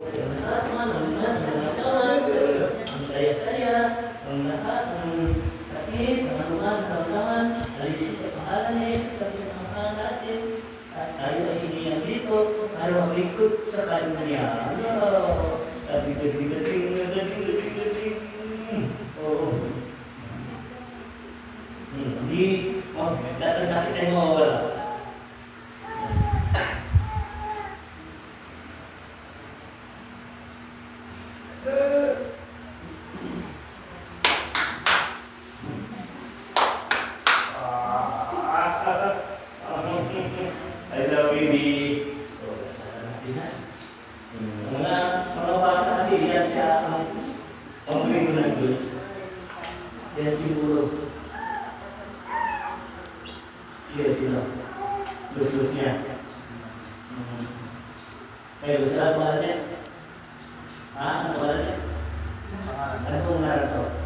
Ang saya-saya, ang lahat ng sakit, ang anuman, karamdaman, alisin sa pangalan ni Jesus, kami ang pangalan natin, at tayo ay siniyang dito, tayo ang likod sa kanya. Gabi-gabi-gabi-gabi-gabi-gabi. Oo. Hindi, dahil sa akin ay mawawala. I love baby. Mga bata kasi yan siya ang pamilya ng Diyos. Yan siguro. Yes, sila. Lus-lus niya. Kaya gusto lang pala niya? Ha? Ano pala niya? Ano kung narito?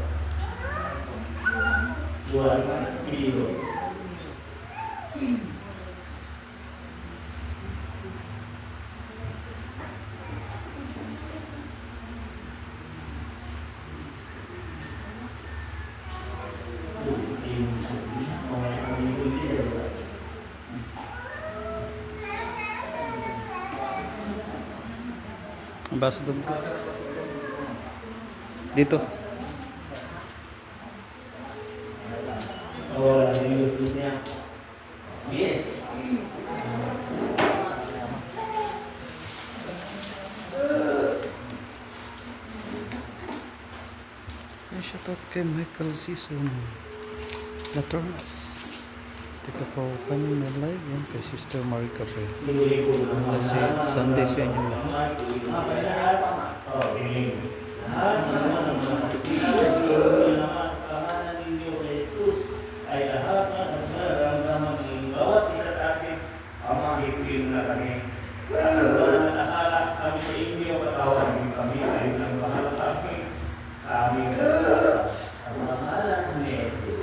Buwan, piliho. Ang baso doon. Dito. Oh, yung gusto niya. Yes. Shoutout kay Michael Season Latornas. Teka po kami na live yan kay Sister Marica Bell. Kasi Sunday sa inyo lahat. Ay lahat na nararamdaman ng bawat isa sa atin, Ama, ipuin na kami. At wala na nakala kami sa inyo, katawan kami ay nang bahala sa amin. Sa aming sa mga mahala ni Jesus.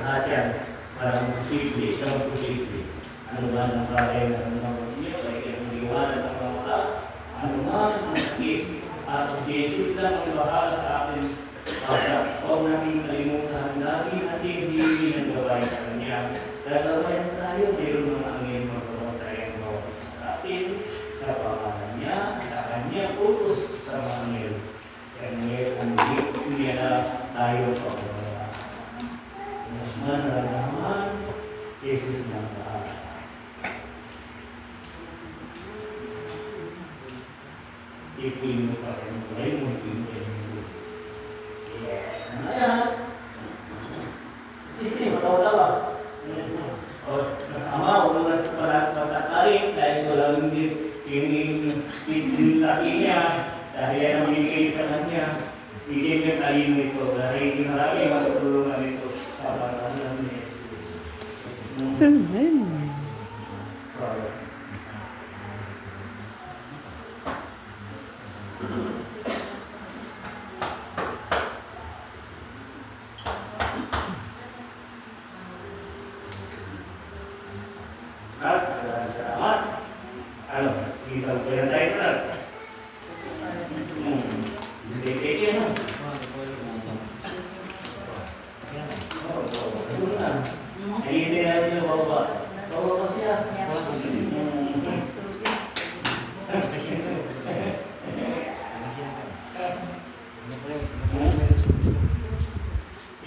Lahat yan, parang posible, isang posible. Ano ba ang bagay na ano naman niyo, ay ang liwanag ng mga wala, ano man ang sakit, at ang Jesus lang ang bahala sa atin. Huwag natin kalimutan, lagi natin hindi ng gabay sa Kanya. Gagabayan tayo, mayroon mga angin magkaroon tayong bawat isa sa atin, sa pangalan niya, sa Kanya, utos sa mga angin. Kaya mayroon hindi na tayo pagkawala. Naman, nararamdaman, Jesus na lahat. Ipuin mo pa sa mga mo, ipuin mo. Ayan. Sisi, matawa-tawa. O, nakama, huwag na sa patatarik dahil walang yung laki niya. Dahil yan ang binigay sa kanya. Bigyan niya tayo ito. Dahil hindi marami matutulungan ito sa pangalan ni Jesus. Amen. At salamat. Ano, ikaw ko yan tayo na. Hindi pwede ano. Ay, hindi na siya baba. Baba pa siya.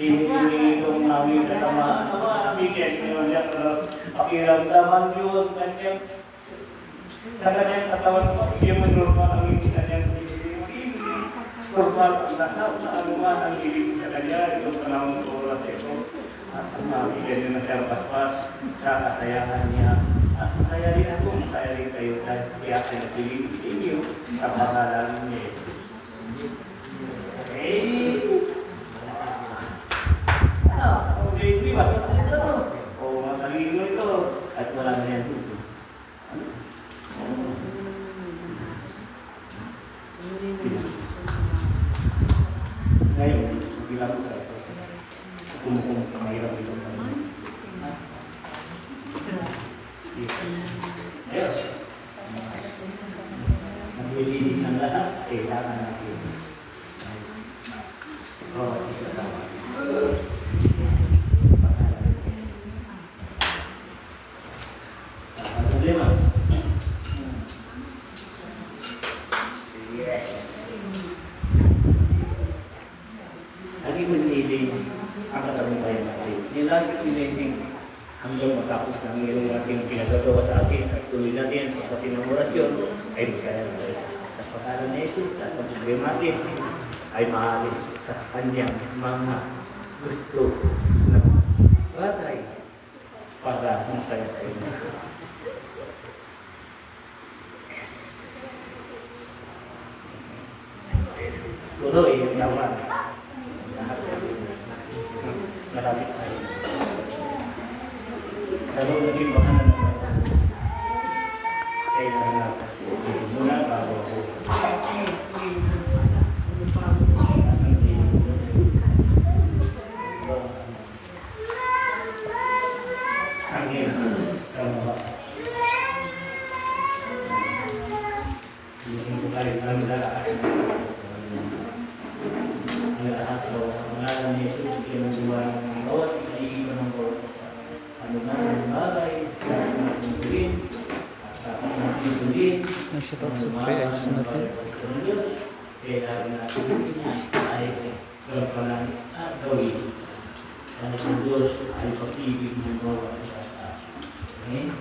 Hindi itong aming kasama. Ano ba, bigyan nyo niya pakiramdaman yun, kanyang sa kanyang katawan mo, hindi mo normal ang hindi kanyang hindi normal ang lahat na anuman ang ibig sa kanya, itong panahon ng oras ito. At mabigyan nyo na siya paspas sa kasayahan niya. At masaya rin ako, masaya rin kayo dahil kaya kayo piling inyo sa pangalan ni Jesus. Okay. Baby, bakit ito? O matalino ito. At wala na yan dito. Ngayon, bilang ko sa ito. Kumukum, mahirap ito. Ayos. Pilinis ng lahat, kailangan natin. Isasama. Ang problema. Yes. Lagi mo nililin ang katagumpayan natin. Nilagi ko nililin hanggang matapos ng iyong ating pinagagawa sa atin at tuloy natin ang pati ng orasyon ay masaya na tayo. Sa pagkaroon na ito, at ang problema natin ay maalis sa kanyang mga gusto na bagay para masaya sa inyo. Tuloy yung lawan. Marami tayo. Sa loob ng simbahan na naman, kailangan muna bago ako hangin sa mga hindi ko tayo ang lakas ang lakas o ang ngalan ni Jesus kinukuha ng bawat naiiwan ng bawat ano na ang bagay kaya natin gawin at kung natin gawin Nag-shoutout sa prayers natin. kailangan natin ay gawin at gawin ang Diyos ay pag-ibig ng bawat isa sa atin.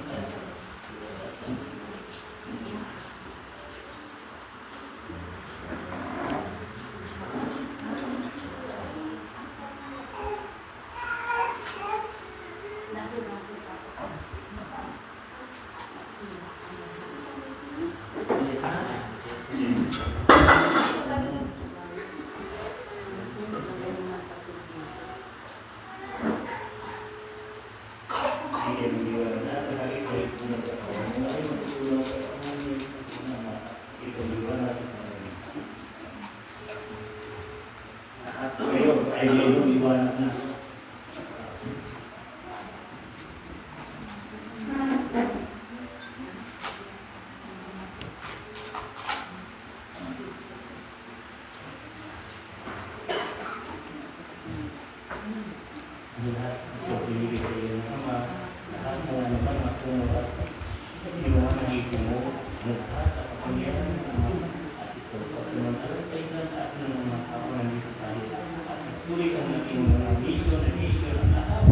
At ngayon ay mayroong iwanan na. Lahat ito pinili sa iyo ng Ama, lahat ng ano ba masumulat sa kinuha ng isip mo, ang lahat at kapangyarihan ng Ama at ito pagsumantalang tayo na sa atin ng mga tao na dito tayo at ituloy ang naging mga mission ang lahat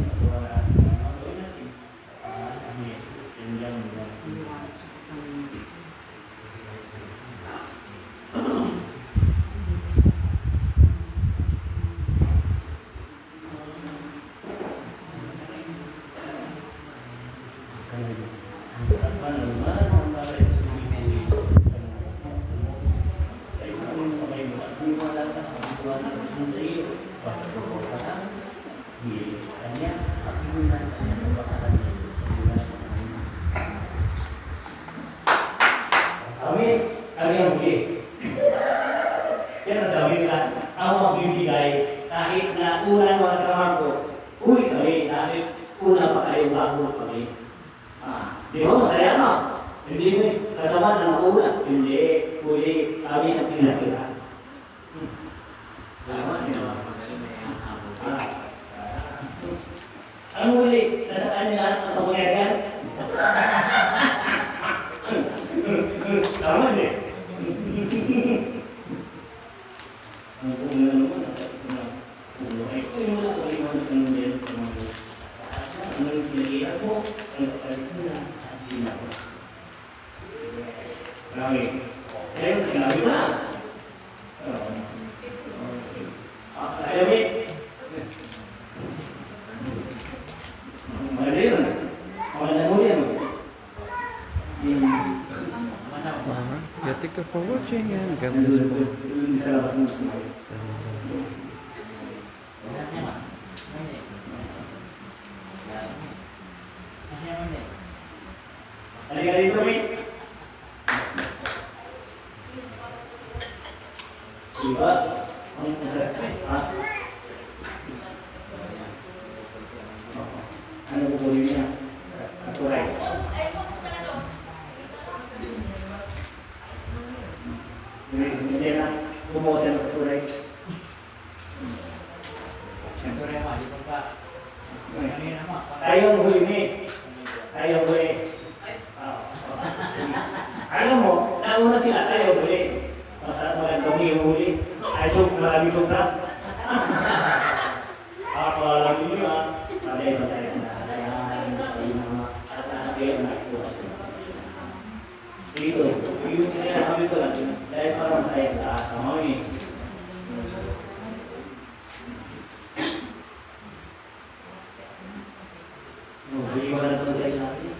sa gawa na ating mga gawin natin. Amen. Yan lang mga kami ang huli. Yan ang sabi nila, ako ang bibigay kahit na una mga kasama ko, huli kami dahil una pa kayo bago kami. Di ba masaya no? Hindi mo kasama na mauna. Hindi, huli kami ang pinatira. Ang huli, nasaan niya ang pagkakagan? Tama din. Ang una naman, nasa ito na ulo. Ay, ito yung mga kalimanan ng mga sa mga ang pinagiyat mo, ang kapalit mo na, at sinabi. Marami. Kaya yung sinabi na. Sabi, maganda yun. Maganda mo yan. Thank you for watching and God bless po. Halika dito, Mick. Diba? Ang masarap. Ano kukunin niya? Aturay. Hindi na bumuo siya ng turay. Siyempre naman, di ba pa? Kanina naman. Tayo ang huli ni. Tayo ang huli. Alam mo, nauna sila tayo huli. Masarap magandang yung huli. Ay, so, marami sobra. Ako alam niyo ah. Patay ba tayo na? Dito, yung kinasabi ko lang, dahil parang masaya sa kamaw eh. Bili ko na ito guys natin.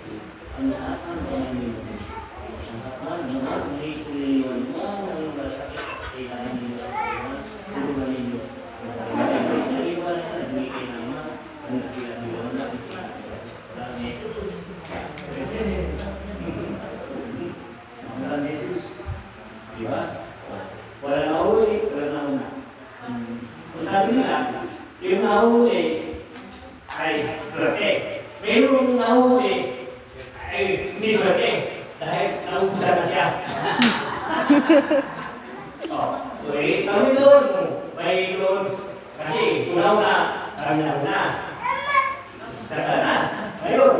Ang saan sa mga nilo. Ang saan, ano ba? May kuliwan mo. Ang masakit. Kailangan nilo. Puro ba nilo? Naliwan na ito. Nagmigay naman. Ang nakilang nilo na. Ang Jesus. Diba? Wala na mahuli. Wala na una. Kung sabi nila, yung mahuli ay swerte. Mayroong nahuli ay hindi swerte dahil naubusan na siya. Okay, kami doon. May doon. Kasi unaw na. Kami na una. Saka na. Ngayon,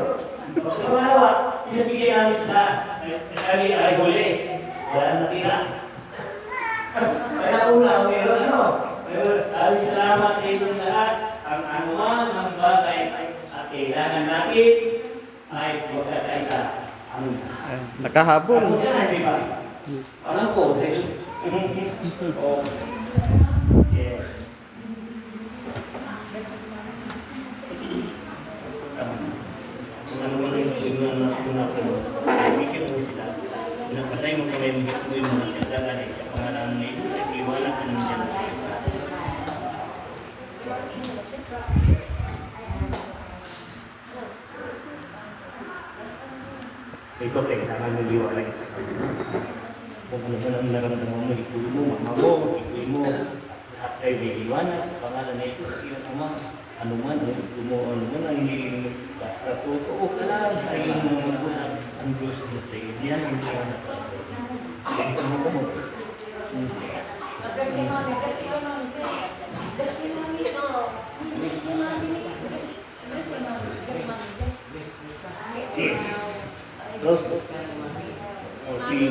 pagkakalawa, pinabigay namin sa kami ay huli. Wala na tira. Kaya una, mayroon ano. Mayroon, salamat sa inyong lahat. Ang anuman, ang bagay at kailangan natin ay magkakaisa. Nakahabol. Ako siya na, di ba? Alam ko, dahil... Oh. Yes. Kung ano man yung tingnan na ko, sikit mo sila. Pinapasay mo kami yung gituin mo na siya sa pangalan na ito, ay iwanan ka naman dyan. Ito, kailangan mo liwanag. Kung ano ba ang naramdaman mo, ikuwi mo, mama mo, ikuwi mo. Lahat ay may liwanag sa pangalan na ito. Sa iyong ama, ano man, gusto mo, ano man, ang hindi basta totoo ka lang sa iyong mga magulang. Ang Diyos na sa iyo. Yan ang liwanag. Hindi ka mo mo. Kasi mami to. Kasi mami. Yes. Terus,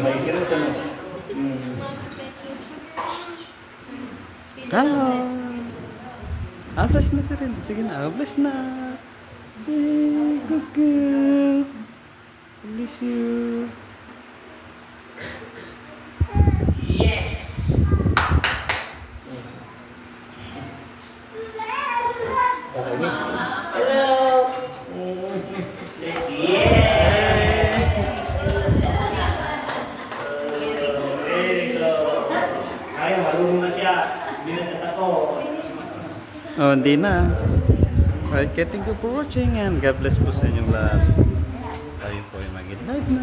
baik kira sama. Halo. Ablas na si Rin. Sige na, ablas na. Hey, Google. Miss you. Yes. Hello. Ay, marunong na siya. Binaset ako. Oh, hindi na. Alright, kaya thank you for watching and God bless po sa inyong lahat. Tayo po ay mag-live na.